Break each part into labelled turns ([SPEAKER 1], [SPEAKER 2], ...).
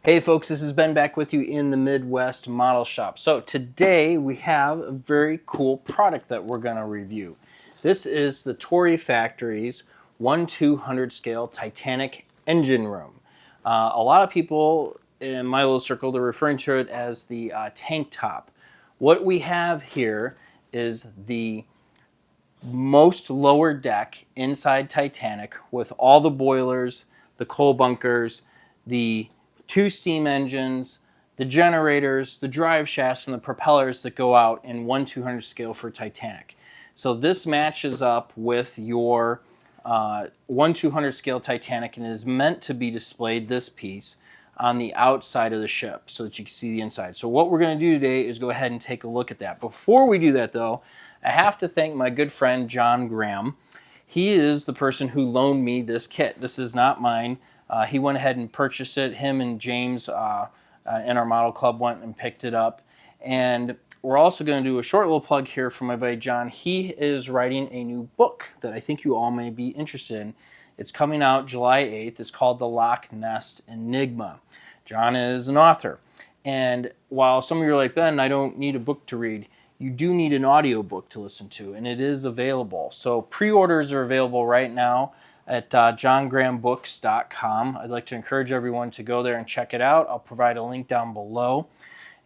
[SPEAKER 1] Hey folks, this is Ben back with you in the Midwest Model Shop. So today we have a very cool product that we're going to review. This is the Tori Factory's 1/200 scale Titanic engine room. A lot of people in my little circle are referring to it as the tank top. What we have here is the most lower deck inside Titanic with all the boilers, the coal bunkers, the two steam engines, the generators, the drive shafts, and the propellers that go out in 1/200 scale for Titanic. So this matches up with your 1/200 scale Titanic and is meant to be displayed, this piece, on the outside of the ship so that you can see the inside. So what we're going to do today is go ahead and take a look at that. Before we do that though, I have to thank my good friend John Graham. He is the person who loaned me this kit. This is not mine. He went ahead and purchased it. Him and James in our model club went and picked it up. And we're also going to do a short little plug here for my buddy John. He is writing a new book that I think you all may be interested in. It's coming out July 8th. It's called The Loch Ness Enigma. John is an author. And while some of you are like, Ben, I don't need a book to read, you do need an audiobook to listen to, and it is available. So pre-orders are available right now at johngrahambooks.com. I'd like to encourage everyone to go there and check it out. I'll provide a link down below.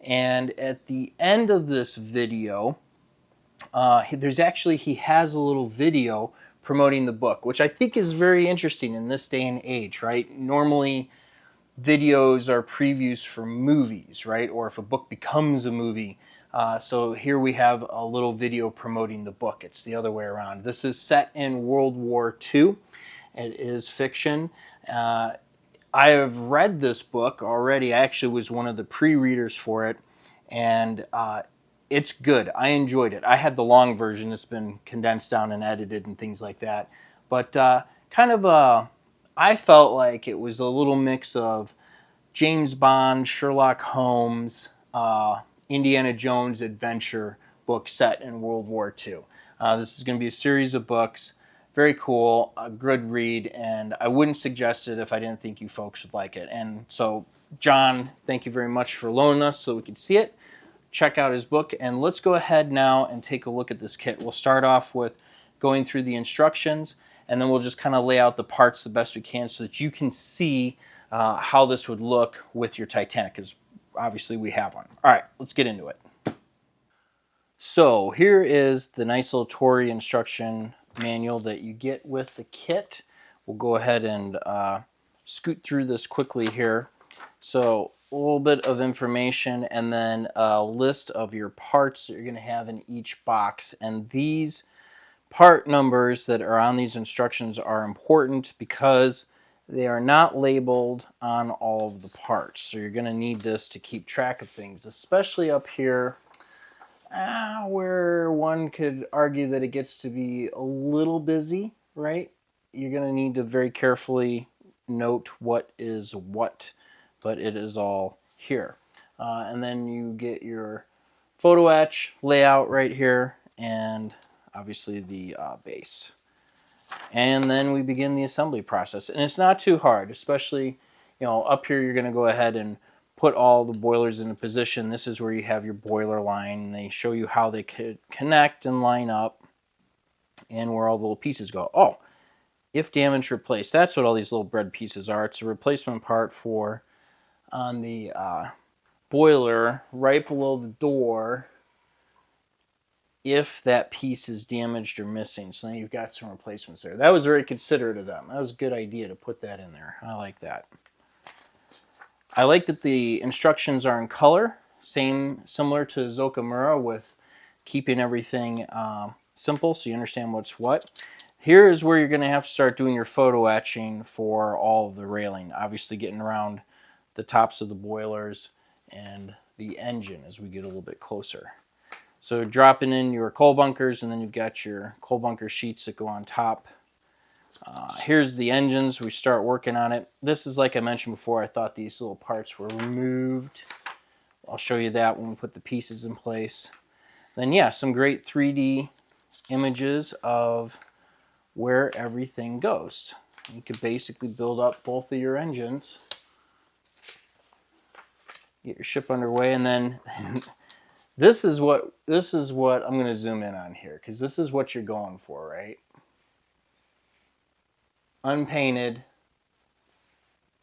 [SPEAKER 1] And at the end of this video, he has a little video promoting the book, which I think is very interesting in this day and age, right? Normally, videos are previews for movies, right? Or if a book becomes a movie. So here we have a little video promoting the book. It's the other way around. This is set in World War II. It is fiction. I have read this book already. I actually was one of the pre-readers for it, and it's good. I enjoyed it. I had the long version. It's been condensed down and edited and things like that. But I felt like it was a little mix of James Bond, Sherlock Holmes, Indiana Jones adventure book set in World War II. This is going to be a series of books. Very cool, a good read, and I wouldn't suggest it if I didn't think you folks would like it. And so, John, thank you very much for loaning us so we could see it. Check out his book, and let's go ahead now and take a look at this kit. We'll start off with going through the instructions, and then we'll just kind of lay out the parts the best we can so that you can see how this would look with your Titanic, because obviously we have one. All right, let's get into it. So here is the nice little Tori instruction manual that you get with the kit. We'll go ahead and scoot through this quickly here. So a little bit of information and then a list of your parts that you're going to have in each box. And these part numbers that are on these instructions are important because they are not labeled on all of the parts. So you're going to need this to keep track of things, especially up here where one could argue that it gets to be a little busy, right? You're going to need to very carefully note what is what, but it is all here. And then you get your photo etch layout right here, and obviously the base. And then we begin the assembly process. And it's not too hard, especially, up here you're going to go ahead and put all the boilers into position. This is where you have your boiler line, and they show you how they could connect and line up and where all the little pieces go. Oh, if damaged, replace. That's what all these little bread pieces are. It's a replacement part for on the boiler right below the door if that piece is damaged or missing. So then you've got some replacements there. That was very considerate of them. That was a good idea to put that in there. I like that. I like that the instructions are in color, similar to Zokamura, with keeping everything simple so you understand what's what. Here is where you're going to have to start doing your photo etching for all of the railing, obviously getting around the tops of the boilers and the engine as we get a little bit closer. So dropping in your coal bunkers, and then you've got your coal bunker sheets that go on top. Here's the engines. We start working on it. This is, like I mentioned before, I thought these little parts were removed. I'll show you that when we put the pieces in place. Then yeah, some great 3D images of where everything goes. You could basically build up both of your engines Get your ship underway, and then this is what I'm going to zoom in on here, because this is what you're going for, right? Unpainted.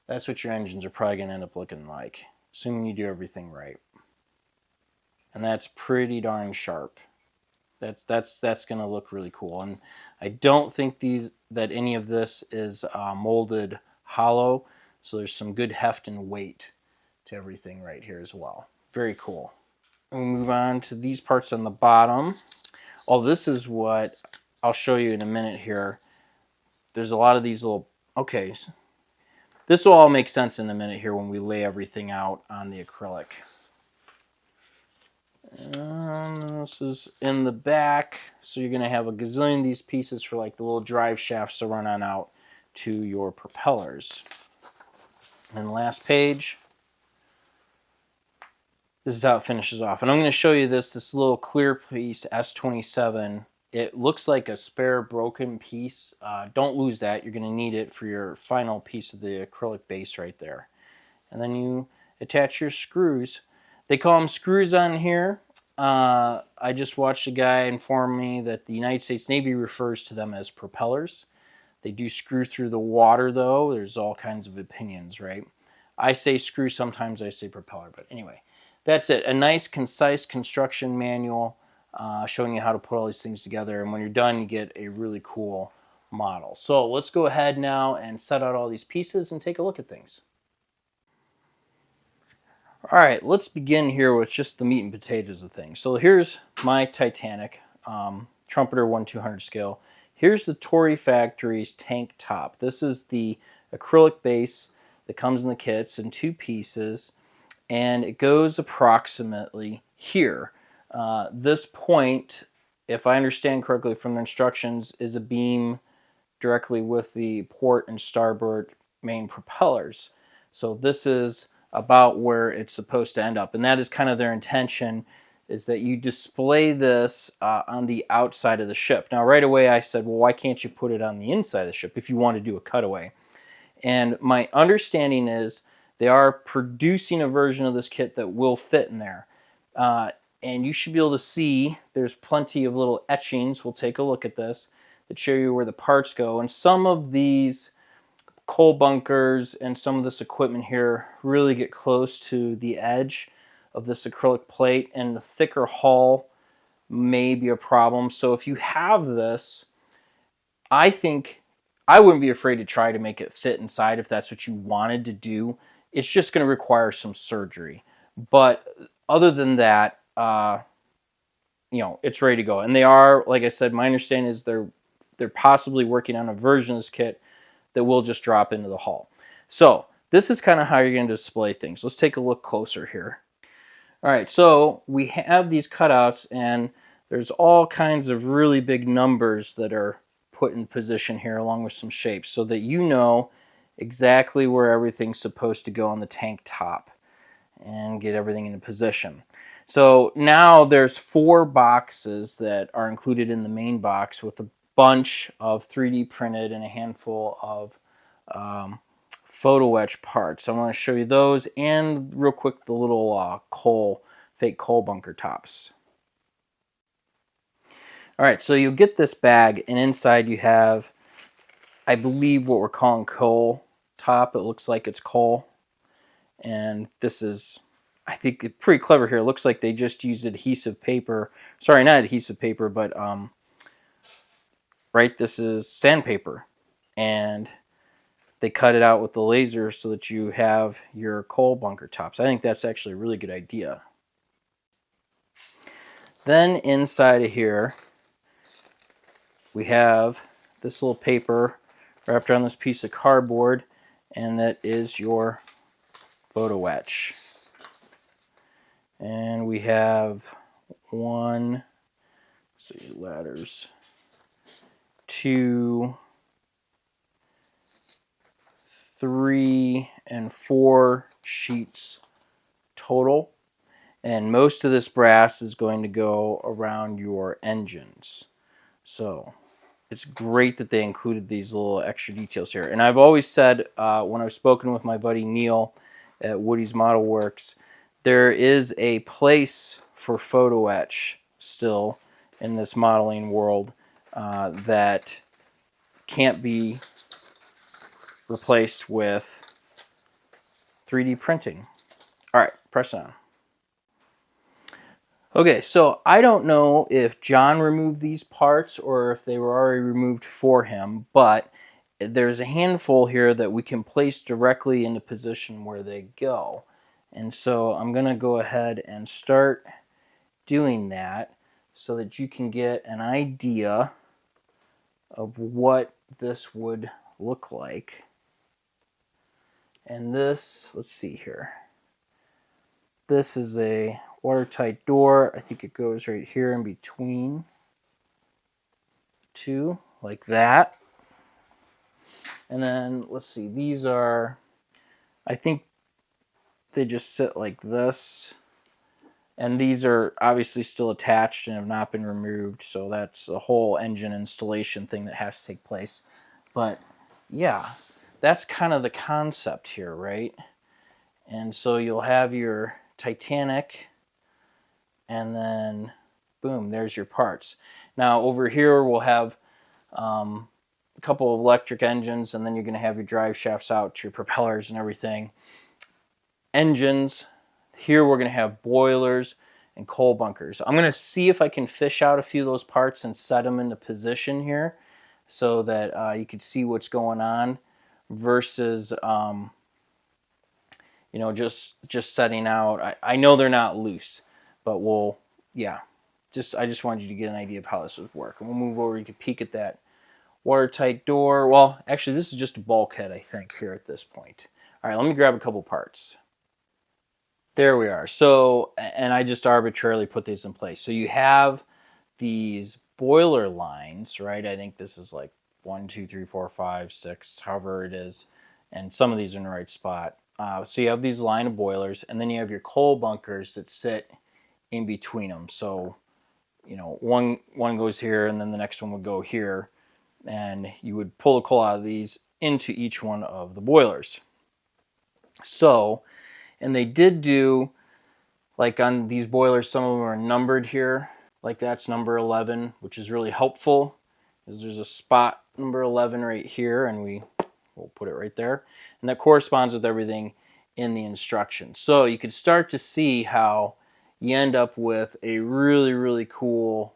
[SPEAKER 1] That's what your engines are probably going to end up looking like, assuming you do everything right. And that's pretty darn sharp. That's going to look really cool. And I don't think that any of this is molded hollow, so there's some good heft and weight to everything right here as well. Very cool. We'll move on to these parts on the bottom. Oh, this is what I'll show you in a minute here. There's a lot of these little, okay, this will all make sense in a minute here when we lay everything out on the acrylic. This is in the back, so you're going to have a gazillion of these pieces for like the little drive shafts to run on out to your propellers. And the last page, this is how it finishes off. And I'm going to show you this little clear piece, S27. It looks like a spare broken piece. Don't lose that. You're going to need it for your final piece of the acrylic base right there. And then you attach your screws. They call them screws on here. I just watched a guy inform me that the United States Navy refers to them as propellers. They do screw through the water, though. There's all kinds of opinions, right? I say screw, sometimes I say propeller, but anyway. That's it. A nice, concise construction manual showing you how to put all these things together. And when you're done, you get a really cool model. So let's go ahead now and set out all these pieces and take a look at things. All right, let's begin here with just the meat and potatoes of things. So here's my Titanic, Trumpeter 1/200 scale. Here's the Tori Factory's tank top. This is the acrylic base that comes in the kits in 2 pieces, and it goes approximately here. This point, if I understand correctly from the instructions, is a beam directly with the port and starboard main propellers. So this is about where it's supposed to end up, and that is kind of their intention, is that you display this on the outside of the ship. Now right away I said, well, why can't you put it on the inside of the ship if you want to do a cutaway? And my understanding is they are producing a version of this kit that will fit in there. And you should be able to see there's plenty of little etchings. We'll take a look at this that show you where the parts go. And some of these coal bunkers and some of this equipment here really get close to the edge of this acrylic plate, and the thicker hull may be a problem. So if you have this, I think I wouldn't be afraid to try to make it fit inside if that's what you wanted to do. It's just going to require some surgery. But other than that, it's ready to go. And they are, like I said, my understanding is they're possibly working on a version of this kit that will just drop into the hull. So this is kind of how you're going to display things. Let's take a look closer here. All right, so we have these cutouts, and there's all kinds of really big numbers that are put in position here along with some shapes so that you know exactly where everything's supposed to go on the tank top and get everything into position. So now there's 4 boxes that are included in the main box with a bunch of 3D printed and a handful of photo etch parts. I want to show you those, and real quick the little fake coal bunker tops. All right, so you'll get this bag, and inside you have, I believe, what we're calling coal top. It looks like it's coal, and this is, I think, pretty clever here. It looks like they just used adhesive paper. Sorry, not adhesive paper, but right, this is sandpaper, and they cut it out with the laser so that you have your coal bunker tops. I think that's actually a really good idea. Then inside of here, we have this little paper wrapped around this piece of cardboard, and that is your photo etch. And we have 1, let's see, ladders, 2, 3, and 4 sheets total. And most of this brass is going to go around your engines. So it's great that they included these little extra details here. And I've always said, when I've spoken with my buddy Neil at Woody's Model Works, there is a place for photo etch still in this modeling world that can't be replaced with 3D printing. All right, press on. Okay, so I don't know if John removed these parts or if they were already removed for him, but there's a handful here that we can place directly into position where they go. And so I'm going to go ahead and start doing that so that you can get an idea of what this would look like. And this, let's see here. This is a watertight door. I think it goes right here in between two, like that. And then let's see, these are, I think they just sit like this. And these are obviously still attached and have not been removed, so that's a whole engine installation thing that has to take place. But yeah, that's kind of the concept here, right? And so you'll have your Titanic, and then boom, there's your parts. Now over here we'll have a couple of electric engines, and then you're going to have your drive shafts out to your propellers and everything. Engines, here we're going to have boilers and coal bunkers. I'm going to see if I can fish out a few of those parts and set them into position here so that you can see what's going on versus you know, just setting out. I know they're not loose, but we'll, yeah, I just wanted you to get an idea of how this would work. And we'll move over, you can peek at that watertight door. Well, actually this is just a bulkhead, I think, here at this point. All right, let me grab a couple parts. There we are. So, and I just arbitrarily put these in place. So you have these boiler lines, right? I think this is like 1, 2, 3, 4, 5, 6, however it is. And some of these are in the right spot. So you have these line of boilers, and then you have your coal bunkers that sit in between them. So, you know, one goes here, and then the next one would go here. And you would pull the coal out of these into each one of the boilers. So, and they did do, like on these boilers, some of them are numbered here. Like that's number 11, which is really helpful, because there's a spot number 11 right here, and we'll put it right there. And that corresponds with everything in the instructions. So you can start to see how you end up with a really, really cool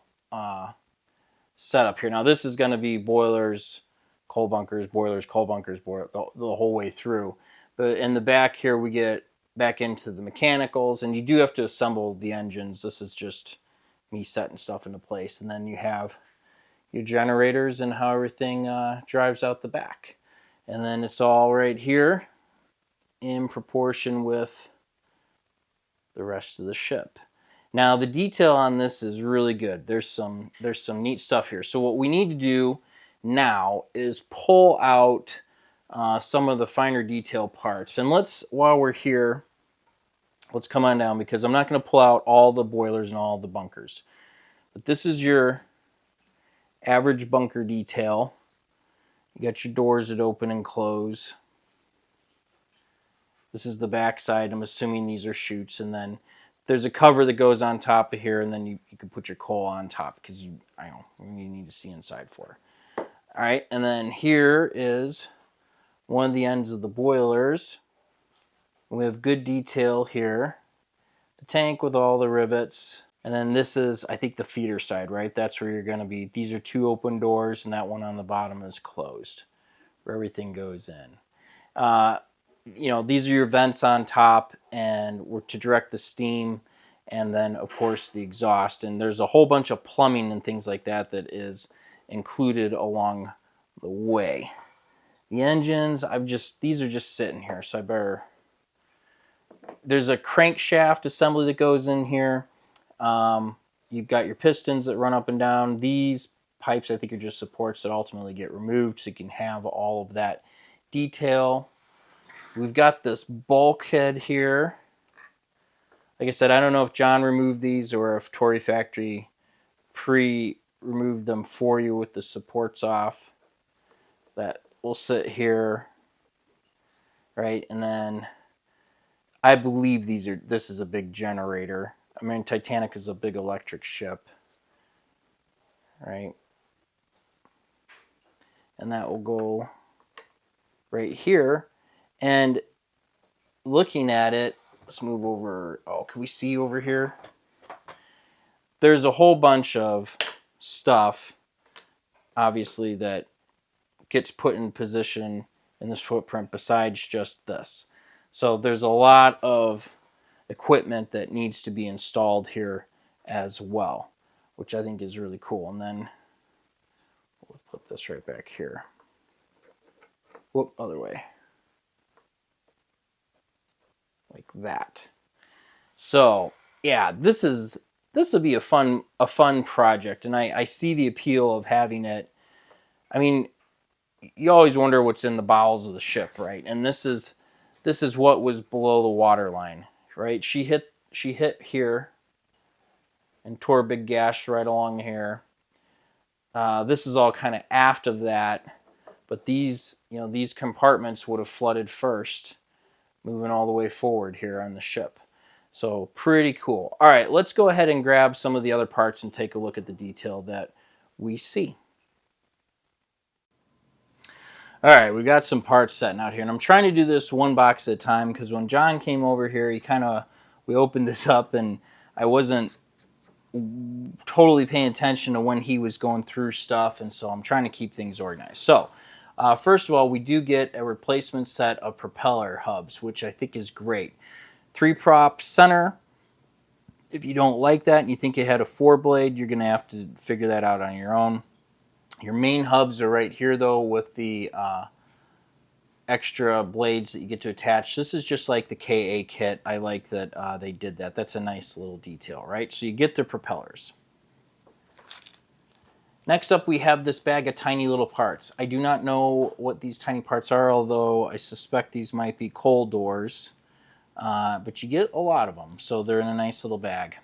[SPEAKER 1] setup here. Now this is going to be boilers, coal bunkers, boilers, coal bunkers, the whole way through. But in the back here we get back into the mechanicals, and you do have to assemble the engines. This is just me setting stuff into place, and then you have your generators and how everything drives out the back. And then it's all right here in proportion with the rest of the ship. Now the detail on this is really good. There's some neat stuff here. So what we need to do now is pull out some of the finer detail parts. And while we're here, let's come on down, because I'm not going to pull out all the boilers and all the bunkers. But this is your average bunker detail. You got your doors that open and close. This is the back side. I'm assuming these are chutes, and then there's a cover that goes on top of here, and then you can put your coal on top, because you need to see inside for. All right, and then here is one of the ends of the boilers. We have good detail here. The tank with all the rivets. And then this is, I think, the feeder side, right? That's where you're going to be. These are 2 open doors, and that one on the bottom is closed, where everything goes in. You know, these are your vents on top, and we're to direct the steam, and then, of course, the exhaust. And there's a whole bunch of plumbing and things like that that is included along the way. The engines, these are just sitting here, so I better... There's a crankshaft assembly that goes in here. You've got your pistons that run up and down. These pipes, I think, are just supports that ultimately get removed, so you can have all of that detail. We've got this bulkhead here. Like I said, I don't know if John removed these or if Tori Factory removed them for you with the supports off. That will sit here, right? And then I believe this is a big generator. I mean, Titanic is a big electric ship, right? And that will go right here. And looking at it, let's move over. Oh, can we see over here? There's a whole bunch of stuff, obviously, that gets put in position in this footprint besides just this. So there's a lot of equipment that needs to be installed here as well, which I think is really cool. And then we'll put this right back here. Whoop, other way. Like that. So yeah, this will be a fun project, and I see the appeal of having it. I mean, you always wonder what's in the bowels of the ship, right? And this is what was below the water line, right? She hit here and tore a big gash right along here. This is all kind of aft of that, but these compartments would have flooded first, moving all the way forward here on the ship. So pretty cool. All right, let's go ahead and grab some of the other parts and take a look at the detail that we see. All right, we got some parts setting out here, and I'm trying to do this one box at a time because when John came over here, we opened this up, and I wasn't totally paying attention to when he was going through stuff, and so I'm trying to keep things organized. So, first of all, we do get a replacement set of propeller hubs, which I think is great. 3-prop center. If you don't like that and you think it had a 4-blade, you're going to have to figure that out on your own. Your main hubs are right here, though, with the extra blades that you get to attach. This is just like the KA kit. I like that they did that. That's a nice little detail, right? So you get the propellers. Next up, we have this bag of tiny little parts. I do not know what these tiny parts are, although I suspect these might be coal doors. But you get a lot of them, so they're in a nice little bag.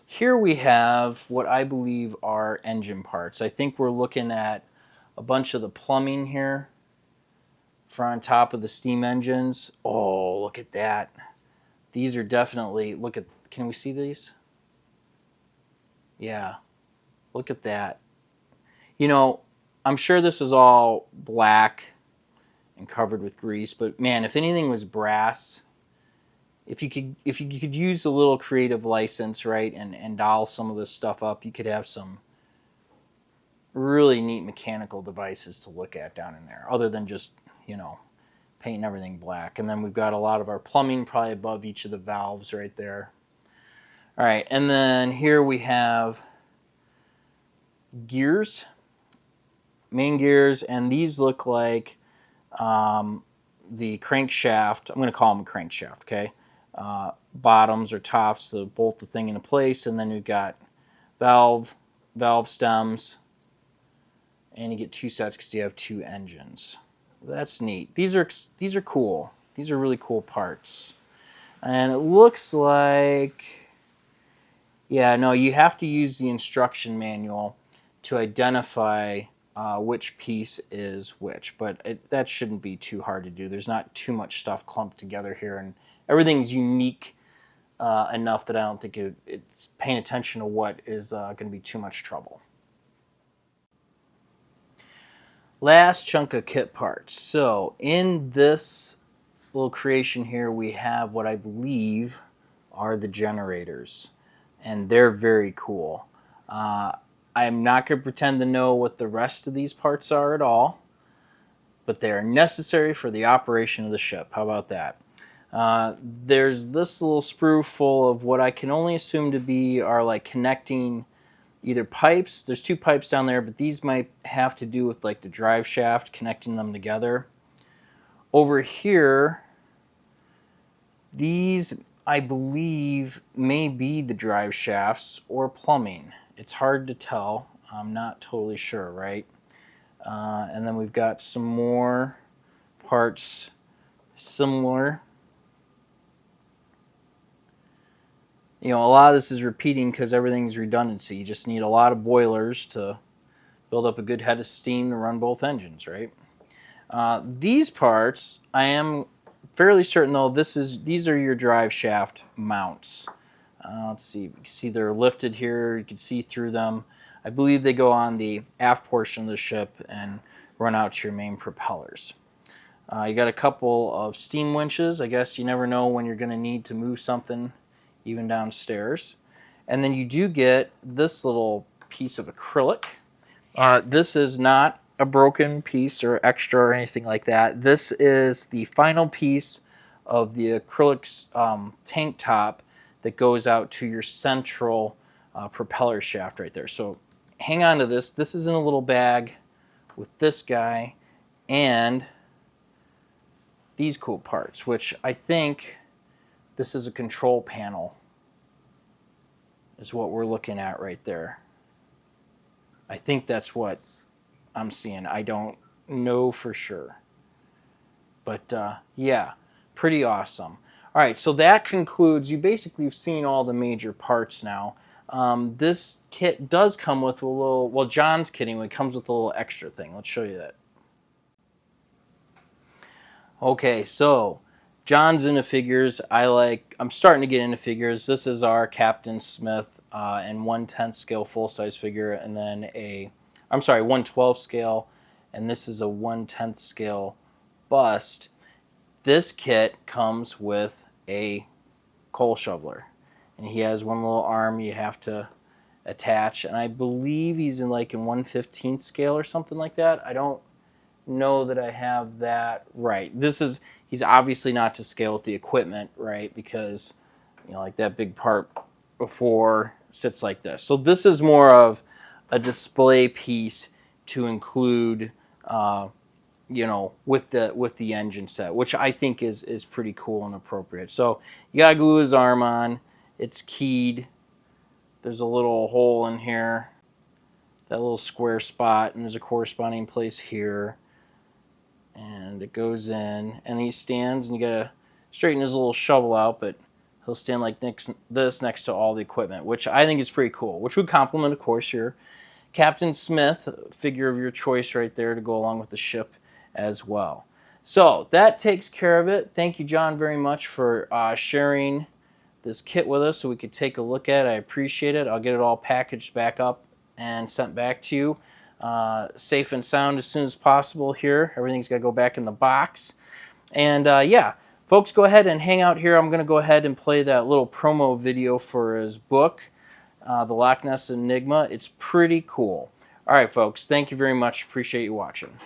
[SPEAKER 1] Here we have what I believe are engine parts. I think we're looking at a bunch of the plumbing here for on top of the steam engines. Oh, look at that. These are definitely, can we see these? Yeah, look at that. You know, I'm sure this is all black and covered with grease, but man, if anything was brass, if you could use a little creative license, right, and doll some of this stuff up, you could have some really neat mechanical devices to look at down in there, other than just, painting everything black. And then we've got a lot of our plumbing probably above each of the valves right there. All right, and then here we have gears, main gears, and these look like the crankshaft. I'm going to call them a crankshaft, okay? Bottoms or tops to bolt the thing into place, and then we've got valve stems, and you get 2 sets because you have 2 engines. That's neat. These are cool. These are really cool parts, and it looks like, yeah, no, you have to use the instruction manual to identify which piece is which, but that shouldn't be too hard to do. There's not too much stuff clumped together here, and everything's unique enough that I don't think it's paying attention to what is going to be too much trouble. Last chunk of kit parts. So in this little creation here, we have what I believe are the generators, and they're very cool. I'm not going to pretend to know what the rest of these parts are at all, but they are necessary for the operation of the ship. How about that? There's this little sprue full of what I can only assume to be are like connecting either pipes. There's 2 pipes down there, but these might have to do with like the drive shaft, connecting them together. Over here, these I believe may be the drive shafts or plumbing. It's hard to tell. I'm not totally sure, right? And then we've got some more parts similar. A lot of this is repeating because everything's redundancy. You just need a lot of boilers to build up a good head of steam to run both engines, right? These parts, I am fairly certain though these are your drive shaft mounts. Let's see, you can see they're lifted here, you can see through them. I believe they go on the aft portion of the ship and run out to your main propellers. You got a couple of steam winches. I guess you never know when you're going to need to move something even downstairs. And then you do get this little piece of acrylic. This is not a broken piece or extra or anything like that. This is the final piece of the acrylic tank top that goes out to your central propeller shaft right there. So hang on to this. This is in a little bag with this guy and these cool parts, which I think this is a control panel is what we're looking at right there. I think that's what I'm seeing. I don't know for sure. But yeah, pretty awesome. All right, so that concludes, you basically have seen all the major parts now. This kit does come with a little, well, John's kit anyway, comes with a little extra thing. Let's show you that. Okay, so John's into figures. I'm starting to get into figures. This is our Captain Smith and 1/10 scale full-size figure, and then 1/12 scale, and this is a 1/10 scale bust. This kit comes with a coal shoveler, and he has one little arm you have to attach, and I believe he's in 1/15 scale or something like that. I don't know that I have that right. He's obviously not to scale with the equipment, right? Because like that big part before sits like this. So this is more of a display piece to include with the engine set, which I think is pretty cool and appropriate. So you gotta glue his arm on. It's keyed. There's a little hole in here, that little square spot, and there's a corresponding place here. And it goes in, and he stands, and you gotta straighten his little shovel out, but he'll stand like this next to all the equipment, which I think is pretty cool, which would complement, of course, your Captain Smith figure of your choice right there to go along with the ship as well. So that takes care of it. Thank you, John, very much for sharing this kit with us so we could take a look at it. I appreciate it. I'll get it all packaged back up and sent back to you. Safe and sound as soon as possible here. Everything's got to go back in the box. And yeah, folks, go ahead and hang out here. I'm going to go ahead and play that little promo video for his book, The Loch Ness Enigma. It's pretty cool. All right, folks, thank you very much. Appreciate you watching.